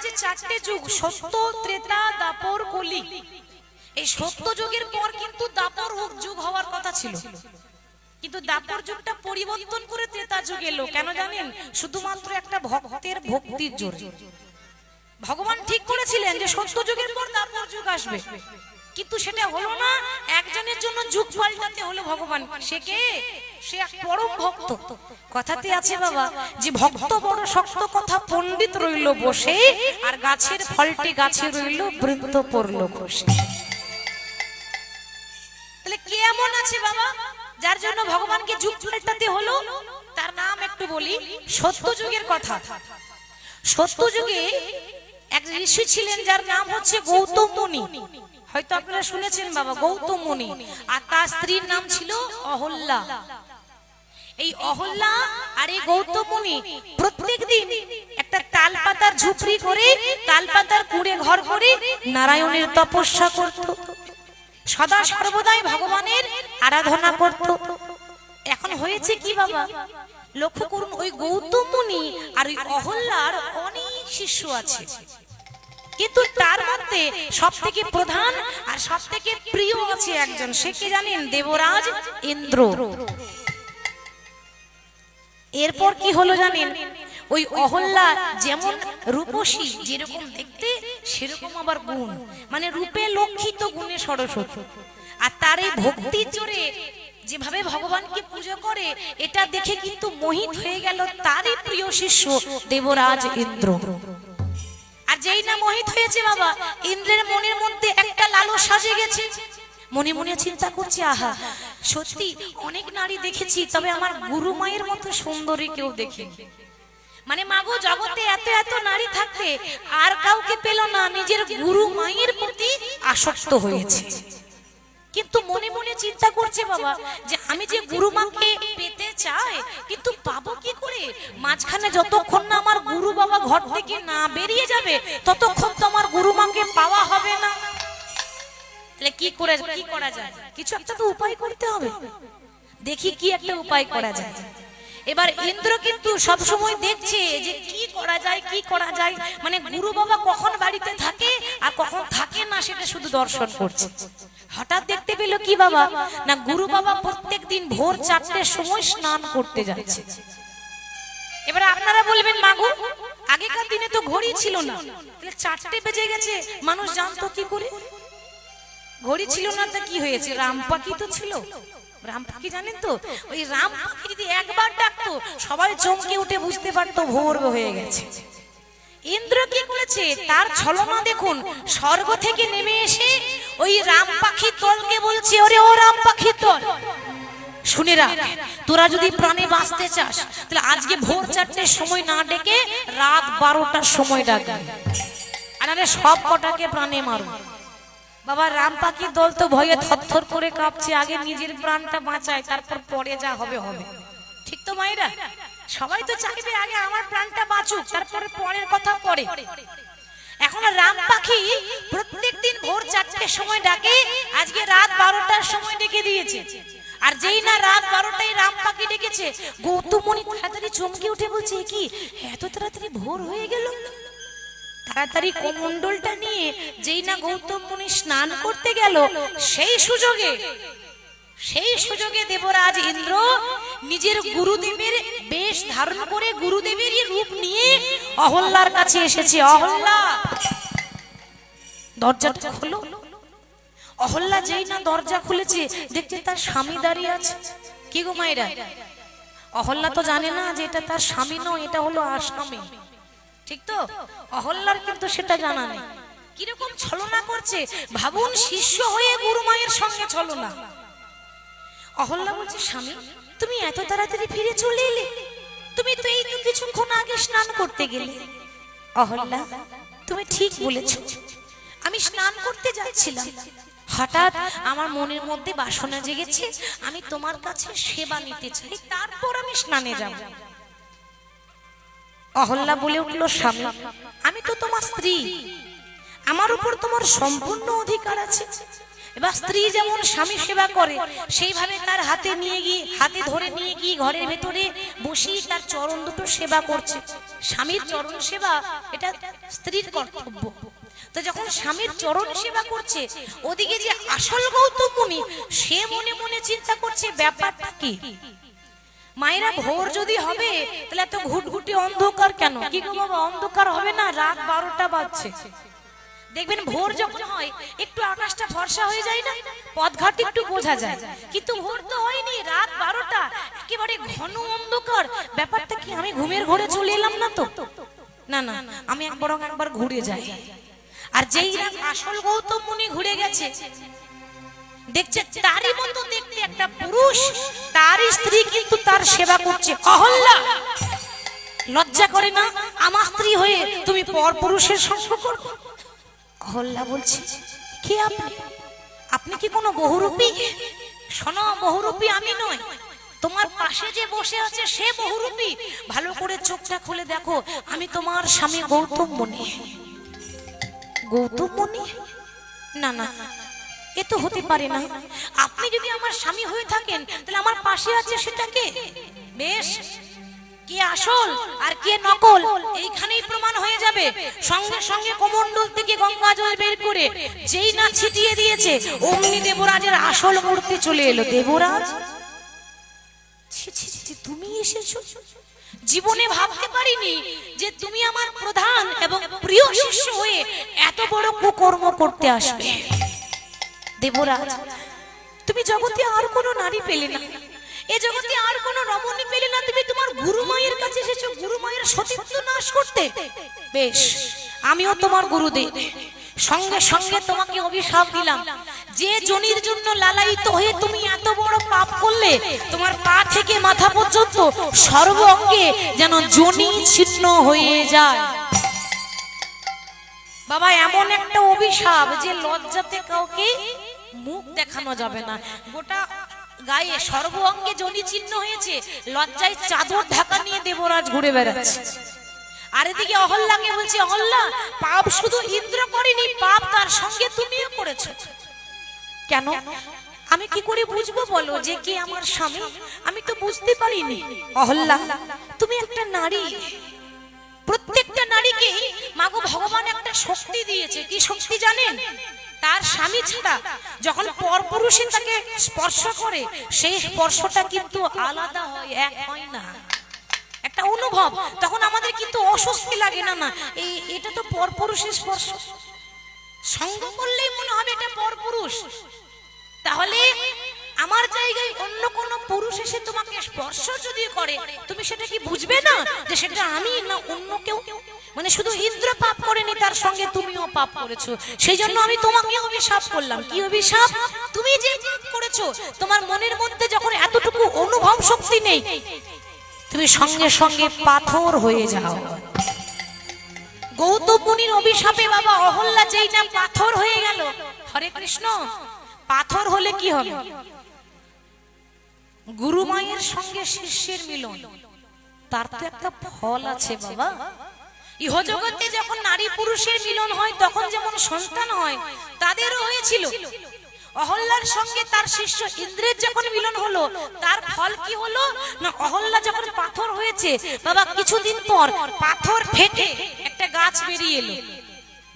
যে চারটে যুগ, সত্য, ত্রেতা, দাপর, কলি, এই সত্য যুগের পর কিন্তু দাপর যুগ হওয়ার কথা ছিল, কিন্তু দাপর যুগটা পরিবর্তন করে ত্রেতা যুগ এলো। কেন জানেন? শুধুমাত্র একটা ভক্তের ভক্তির জোর। ভগবান ঠিক করেছিলেন যে সত্য যুগের পর দাপর যুগ আসবে, কিন্তু সেটা হলো না। একজনের জন্য যুগ পাল্টাতে হলো ভগবান। সে কে? সে এক পরম ভক্ত। কথাতে আছে বাবা, যে ভক্ত বড় শক্ত, কথা পণ্ডিত রইল বসে, আর গাছের ফলটি গাছে রইল, বৃন্ত পড়ল বসে। তাহলে কে এমন আছে বাবা যার জন্য ভগবানকে যুগ পাল্টাতে হলো? তার নাম একটু বলি, সত্য যুগের কথা। সত্য যুগে এক ঋষি ছিলেন যার নাম হচ্ছে গৌতম মুনি। হয়তো আপনারা শুনেছেন বাবা, গৌতম মুনি। আর তার স্ত্রীর নাম ছিল অহল্যা। এই অহল্যা আর এই গৌতম মুনি প্রত্যেকদিন একটা তাল পাতার ঝুপড়ি করে, তাল পাতার কুড়ে ঘর করে নারায়ণের তপস্যা করত, সদা সর্বদাই ভগবানের আরাধনা করত। এখন হয়েছে কি বাবা, লক্ষ্য করুন, ওই গৌতম মুনি আর ওই অহল্যার অনেক শিষ্য আছে, কিন্তু তার মধ্যে সবথেকে প্রধান আর সবথেকে প্রিয় আছে একজন। সে কি জানেন? দেবরাজ ইন্দ্র। এরপর কি হলো জানেন? ওই অহল্যা যেমন রূপসী, যেরকম দেখতে সেরকম আবার গুণ, মানে রূপে লক্ষিত, গুণে সরস্বতী। আর তার এই ভক্তির জোরে যেভাবে ভগবানকে পূজা করে, এটা দেখে কিন্তু মোহিত হয়ে গেল তারই প্রিয় শিষ্য দেবরাজ ইন্দ্র। আর যেই না মোহিত হয়েছে বাবা, ইন্দ্রের মনের মধ্যে একটা লালসা জেগে গেছে। মনে মনে চিন্তা করছে, আহা, সত্যি অনেক নারী দেখেছি, তবে আমার গুরু মায়ের মতো সুন্দরী কেউ দেখিনি। মানে মাগো, জগতে এত এত নারী থাকতে আর কাউকে পেল না, নিজের গুরু মায়ের প্রতি আসক্ত হয়েছে। কিন্তু মনে মনে চিন্তা করছে বাবা, যে আমি যে গুরু মাকে পেতে চাই, কিন্তু পাবো কি করে? মাঝখানে যতক্ষণ না আমার গুরু বাবা ঘর থেকে না বেরিয়ে যাবে, ততক্ষণ তো আমার গুরু মাকে পাওয়া হবে না। তাহলে কি করা যায়? কিছু একটা তো উপায় করতে হবে। দেখি কি একটা উপায় করা যায়। এবার ইন্দ্র কিন্তু সব সময় দেখছে যে কি করা যায়, মানে গুরু বাবা কখন বাড়িতে থাকে আর কখন থাকে না, সেটা শুধু দর্শন করছে। হঠাৎ দেখতে পেল কি বাবা, না গুরু বাবা প্রত্যেকদিন ভোর 4টের সময় স্নান করতে যাচ্ছে। এবার আপনারা বলবেন, মাগো, আগেকার দিনে তো ঘড়ি ছিল না, তাহলে 4টে বেজে গেছে, মানুষ জানতো কি করে? ঘড়ি ছিল না তা কি হয়েছে? রাম পাখি তো ছিল। রাম পাখি জানেন তো, ওই রাম পাখি যদি একবার ডাকতো, সবাই চমকে উঠে বুঝতে পারতো ভোর হয়ে গেছে। ইন্দ্র কি করেছে? তার ছলনা দেখুন, স্বর্গ থেকে নেমে এসে ওই রাম পাখি দলকে বলছে, ওরে ও রাম পাখি দল, শুনে রাখ, তোরা যদি প্রাণে বাঁচতে চাস, তাহলে আজকে ভোর 4টের সময় না ডেকে রাত 12টার সময় ডাকবি, আর সব কটাকে প্রাণে মারো। বাবা, রাম পাখির দল তো ভয়ে থরথর করে কাঁপছে। আগে নিজের প্রাণটা বাঁচায়, তারপর পরে যা হবে হবে। ঠিক তো মায়েরা? সবাই তো চাইবে আগে আমার প্রাণটা বাঁচুক, তারপরে পরের কথা পরে। এখন রাম পাখি প্রত্যেকদিন ভোর 4টের সময় ডাকে, আজকে রাত 12টার সময় ডেকে দিয়েছে। আর যেই না রাত 12টায় রাম পাখি ডেকেছে, গৌতম মুনি তাড়াতাড়ি চমকে উঠে বলছে, কি এত তাড়াতাড়ি ভোর হয়ে গেল? তাড়াতাড়ি কমণ্ডলটা নিয়ে যেই না গৌতম মুনি স্নান করতে গেল, সেই সুযোগে দেবরাজ ইন্দ্র নিজের গুরুদেবের বেশ ধারণ করে, গুরুদেবেরই রূপ নিয়ে অহল্যার কাছে এসেছে। অহল্যা, দরজাটা খোলো। অহল্যা যেই না দরজা খুলেছে, দেখতে তার স্বামী দাঁড়িয়ে আছে। কি গো মায়েরা, অহল্যা তো জানে না যে এটা তার স্বামী নয়, এটা হলো আসামি। ঠিক তো? অহল্যার কিন্তু সেটা জানা নেই। কিরকম ছলনা করছে ভাবুন, শিষ্য হয়ে গুরু মায়ের সঙ্গে ছলনা। অহল্যা বলছে, স্বামী, তুমি এত তাড়াতাড়ি ফিরে চলে এলে? তুমি তো এই কিছুক্ষণ আগে স্নান করতে গেলে। অহল্যা, তুমি ঠিক বলেছ, আমি স্নান করতে যাচ্ছিলাম, হঠাৎ আমার মনের মধ্যে বাসনা জেগেছে, আমি তোমার কাছে সেবা নিতে চাই, তারপর আমি স্নানে যাব। অহল্যা বলে উঠল, স্বামী, আমি তো তোমার স্ত্রী, আমার উপর তোমার সম্পূর্ণ অধিকার আছে, এবার স্ত্রী যেমন স্বামী সেবা করে সেইভাবে তার হাতে ধরে নিয়ে গিয়ে ঘরের ভেতরে বসিয়ে তার চরণ দুটো সেবা করছে। স্বামীর চরণ সেবা এটা স্ত্রীর কর্তব্য। তো যখন স্বামীর চরণ সেবা করছে, ওদিকে যে আসল গৌতম মুনি সে মনে মনে চিন্তা করছে ব্যাপারটা কি। মায়েরা ভোর যদি হবে তাহলে এত ঘুটঘুটে অন্ধকার কেন? কি গো বাবা, অন্ধকার হবে না? রাত 12টা বাজছে। দেখবেন ভোর যখন হয় একটু আকাশটা ফর্সা হয়ে যায় না, পথঘাট একটু বোঝা যায়, কিন্তু ভোর তো হয়নি, রাত 12টা, একেবারে ঘন অন্ধকার। ব্যাপারটা কি? আমি ঘুমের ঘরে চলে এলাম না তো? না না, আমি একবার ঘুরে যাই। আর যেই আসল গৌতম মুনি ঘুরে গেছে, দেখছে তারই মতো দেখতে একটা পুরুষ, তার স্ত্রী কিন্তু তার সেবা করছে। অহল্যা, লজ্জা করে না আমার স্ত্রী হয়ে তুমি পর পুরুষের সঙ্গ করো? অহল্যা বলছে, কে আপনি? আপনি কি কোনো বহুরূপী? শোনো, বহুরূপী আমি নয়, তোমার পাশে যে বসে আছে সে বহুরূপী। ভালো করে চোখটা খুলে দেখো, আমি তোমার স্বামী গৌতম মুনি। গৌতম মুনি? না না, এ তো হতে পারে না। আপনি যদি আমার স্বামী হয়ে থাকেন তাহলে আমার পাশে আছে সেটা কে? বেশ, কে আসল আর কে নকল এইখানেই প্রমাণ হয়ে যাবে। সঙ্গে সঙ্গে কমণ্ডল থেকে গঙ্গা জল বের করে যেই না ছিটিয়ে দিয়েছে, অমনি দেবরাজের আসল মূর্তি চলে এলো। দেবরাজ, তুমি এসেছো? জীবনে ভাবতে পারিনি যে তুমি আমার প্রধান এবং প্রিয় শিষ্য হয়ে এত বড় কুকর্ম করতে আসবে। দেবরাজ, তুমি জগতে আর কোনো নারী পেলে না, এ জগতে আর কোনো রমণী পেলে না, তুমি তোমার গুরু মায়ের কাছে এসেছো গুরু মায়ের সতীত্ব নাশ করতে। বেশ, আমিও তোমার গুরুদেব, সঙ্গে সঙ্গে তোমাকে অভিশাপ দিলাম, যে জনির জন্য লালায়িত হয়ে তুমি এত বড় পাপ করলে, তোমার পা থেকে মাথা পর্যন্ত সর্ব অঙ্গে যেন জনি ছিন্ন হয়ে যায়। বাবা, এমন একটা অভিশাপ যে লজ্জাতে কাউকে মুখ দেখানো যাবে না। গোটা গায়ে সর্ব অঙ্গে জনি চিহ্ন হয়েছে, লজ্জায় চাদর ঢাকা নিয়ে দেবরাজ ঘুরে বেড়াচ্ছে। আর এদিকে অহল্যাকে বলছে, অহল্যা, পাপ শুধু ইন্দ্র করেনি, পাপ তার সঙ্গে তুমিও করেছো। কেন? আমি কি করে বুঝবো বলো যে কে আমার স্বামী? আমি তো বুঝতে পারিনি। অহল্যা, তুমি একটা নারী, প্রত্যেকটা নারীকে মাগো ভগবান একটা শক্তি দিয়েছে। কি শক্তি জানেন? তার স্বামী ছাড়া যখন পরপুরুষে তাকে স্পর্শ করে, সেই স্পর্শটা কিন্তু আলাদা হয়, এক হয় না, একটা অনুভব। তখন আমাদের কিন্তু অস্বস্তি লাগে না, না এটা তো পরপুরুষের স্পর্শ, সঙ্গ করলেই মনে হবে এটা পরপুরুষ। তাহলে আমার জায়গায় অন্য কোন পুরুষ এসে তোমাকে স্পর্শ যদি করে, তুমি সেটা কি বুঝবে না যে সেটা আমি না অন্য কেউ? মানে শুধু ইন্দ্র পাপ করেনি, তার সঙ্গে তুমিও পাপ করেছো। সেই জন্য আমি তোমাকে অভিশাপ করলাম। কি অভিশাপ? তুমি যে পাপ করেছো, তোমার মনের মধ্যে যখন এতটুকু অনুভব শক্তি নেই, তুমি সঙ্গে সঙ্গে পাথর হয়ে যাও। গৌতম মুনির অভিশাপে বাবা অহল্যা যেই না পাথর হয়ে গেল। হরে কৃষ্ণ। পাথর হলে কি হবে? গুরু মায়ের সঙ্গে শিষ্যের মিলন, তার তো একটা ফল আছে বাবা। ইহজগতে যখন নারী পুরুষের মিলন হয়, তখন যেমন সন্তান হয়, তাদেরও হয়েছিল। অহল্যার সঙ্গে তার শিষ্য ইন্দ্রের যখন মিলন হলো, তার ফল কি হলো না, অহল্যা যখন পাথর হয়েছে বাবা, কিছুদিন পর পাথর ফেটে একটা গাছ বেরিয়ে এলো,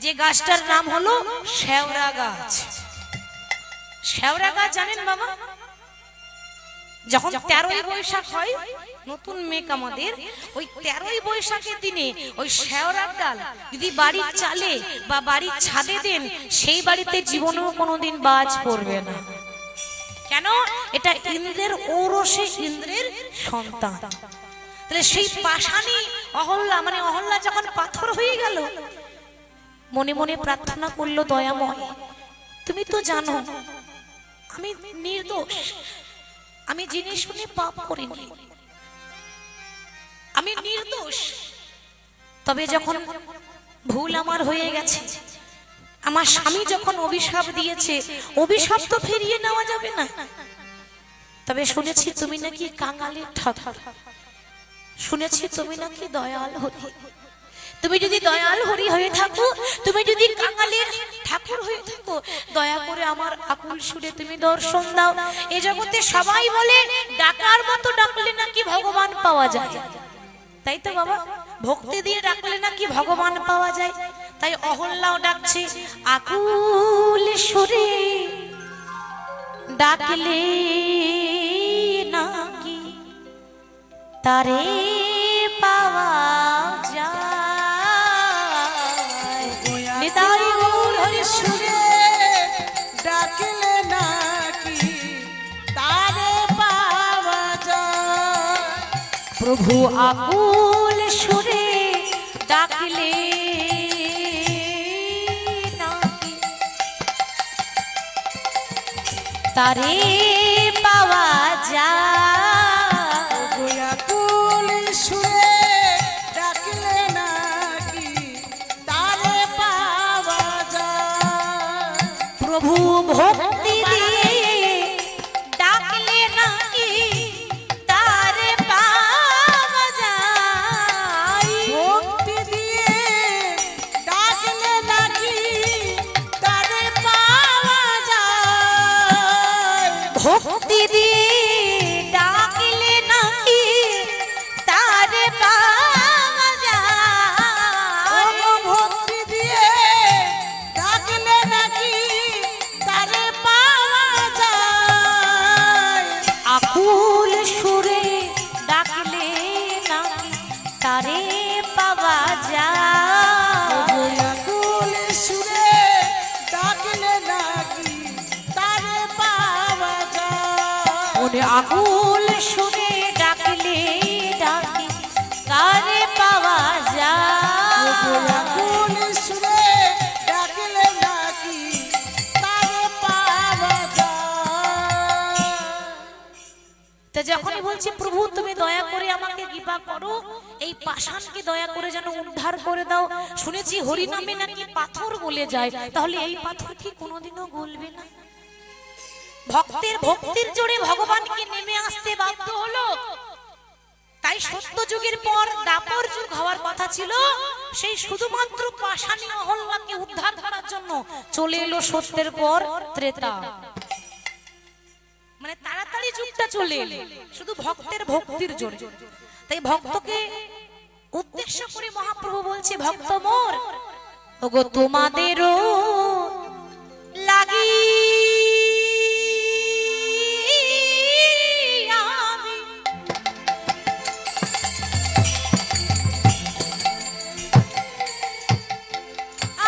যে গাছটার নাম হলো শেওড়া গাছ। শেওড়া গাছ জানেন বাবা? যখন 13ই বৈশাখ হয়, নতুন মেঘ আমাদের, ওই 13ই বৈশাখের দিনে ওই শেওড়ার ডাল যদি বাড়ির চালে বা বাড়ির ছাদে দেন, সেই বাড়িতে জীবনেও কোনোদিন বাজ পড়বে না। কেন? এটা ইন্দ্রের ঔরসে, ইন্দ্রের সন্তান। তাহলে সেই পাষাণী অহল্যা, মানে অহল্যা যখন পাথর হয়ে গেল, মনে মনে প্রার্থনা করলো, দয়াময় তুমি তো জানো আমি নির্দোষ, আমি জেনে শুনে পাপ করিনি, আমি নির্দোষ। তবে যখন ভুল আমার হয়ে গেছে, আমার স্বামী যখন অভিশাপ দিয়েছে, অভিশাপ তো ফিরিয়ে নেওয়া যাবে না। তবে শুনেছি তুমি নাকি কাঙালের ঠাকুর, শুনেছি তুমি নাকি দয়াল হরি। তুমি যদি দয়াল হরি হয়ে থাকো, তুমি যদি কাঙালের ঠাকুর হয়ে থাকো, দয়া করে আমার আকুল সুরে তুমি দর্শন দাও। এ জগতে সবাই বলে ডাকার মতো ডাকলে নাকি ভগবান পাওয়া যায়, তাই তো বাবা? ভক্তি দিয়ে ডাকলে নাকি ভগবান পাওয়া যায়। তাই অহল্যাও ডাকছে আকুল সুরে ডাকলে নাকি তারে পাওয়া যায়। নিতাই গৌর হরি সুরে ডাকলে নাকি তারে পাওয়া যায়। প্রভু আকুল সুরে ডাকলে নাকি তারে পাওয়া যায়। আকুল সুরে ডাকলে নাকি তারে পাওয়া যায়। প্রভু ভক্তি দিয়ে ডাকলে নাকি তারে পাওয়া যায়। ভক্তি দিয়ে ডাকলে নাকি তারে পাওয়া যায়। ভক্তি দিয়ে ডাকলে নাকি তারে পাওয়া যায়। ভক্তি দিয়ে ডাকলে নাকি তারে পাওয়া যায়। আকুল সুরে ডাকলে নাকি তারে পাওয়া যায়। আকুল সুরে ডাকলে নাকি তারে পাওয়া যায়। ওরে আকুল সুরে ডাকলে ডাকি তারে পাওয়া যায়। আকুল সুরে ডাকলে নাকি তারে পাওয়া যায়। তা যখনই বলছি প্রভু তুমি দয়া করে আমাকে কৃপা করো, এই পাষাণকে দয়া করে যেন উদ্ধার করে দাও। শুনেছি হরি নামে নাকি পাথর গলে যায়, তাহলে এই পাথর কি কোনোদিনও গলবে না? ভক্তের ভক্তির জোরে ভগবানকে নেমে আসতে বাধ্য হলো। তাই সত্য যুগের পর দাপর যুগ হওয়ার কথা ছিল, সেই শুধুমাত্র পাষাণী অহল্যাকে উদ্ধার করার জন্য চলে এলো সত্যের পর ত্রেতা। মানে তাড়াতাড়ি যুগটা চলে এলো শুধু ভক্তের ভক্তির জোরে। তাই ভক্তকে উদ্দেশ্য করে মহাপ্রভু বলছে, ভক্ত মোর ওগো তোমাদেরও লাগি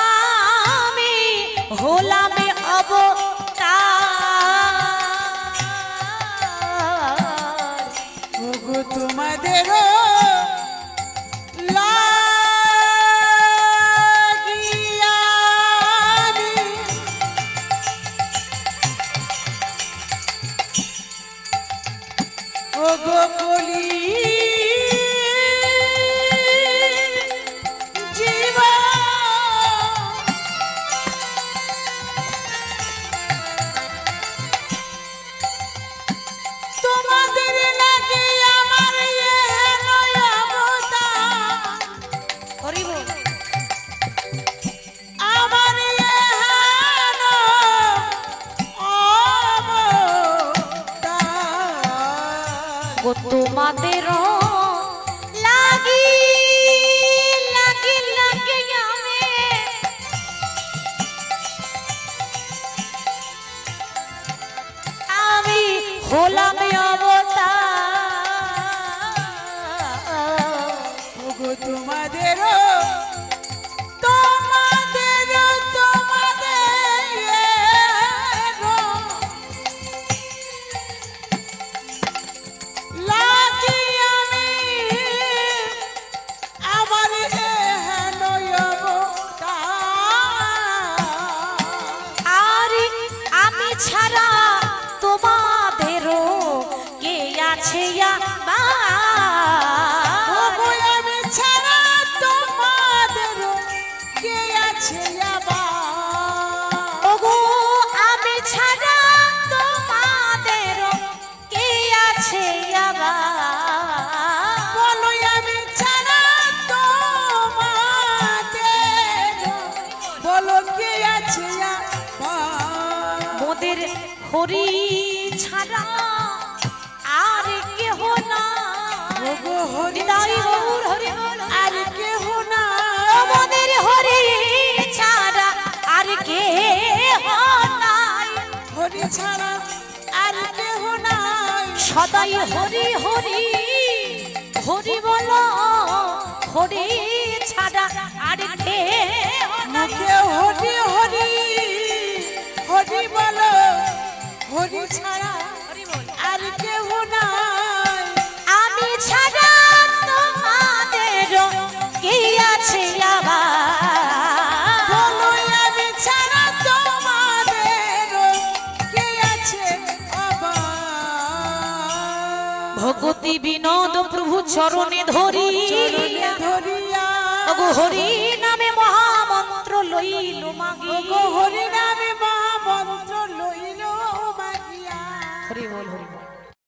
আমি হলাম অবতার। ওগো তোমাদেরও লাগিয়া আমি ওগো কলি জীবন মোদের হরি ছাড়া আর কেহ না। ওগো হরি হৃদয় ছাড়া গৌর হরি বল। আর কেহ না। মোদের হরি ছাড়া আর কেহ নাই। হরি ছাড়া আর কেহ নাই। সদাই হরি হরি হরি বল, হরি ছাড়া আর কেহ নাই। মুখে হরি হরি হরি বলো, হরি ছাড়া হরি বল। আর কেহ নাই। আমি ছাড়া তোমাদের কে আছে আবার? বলো আমি ছাড়া তোমাদের কে আছে আবার? ভগতি বিনোদ প্রভু চরণে ধরি, চরণে ধরিয়া ওগো হরি নামে মহামন্ত্র লইল মাগি। ওগো হরি নামে মা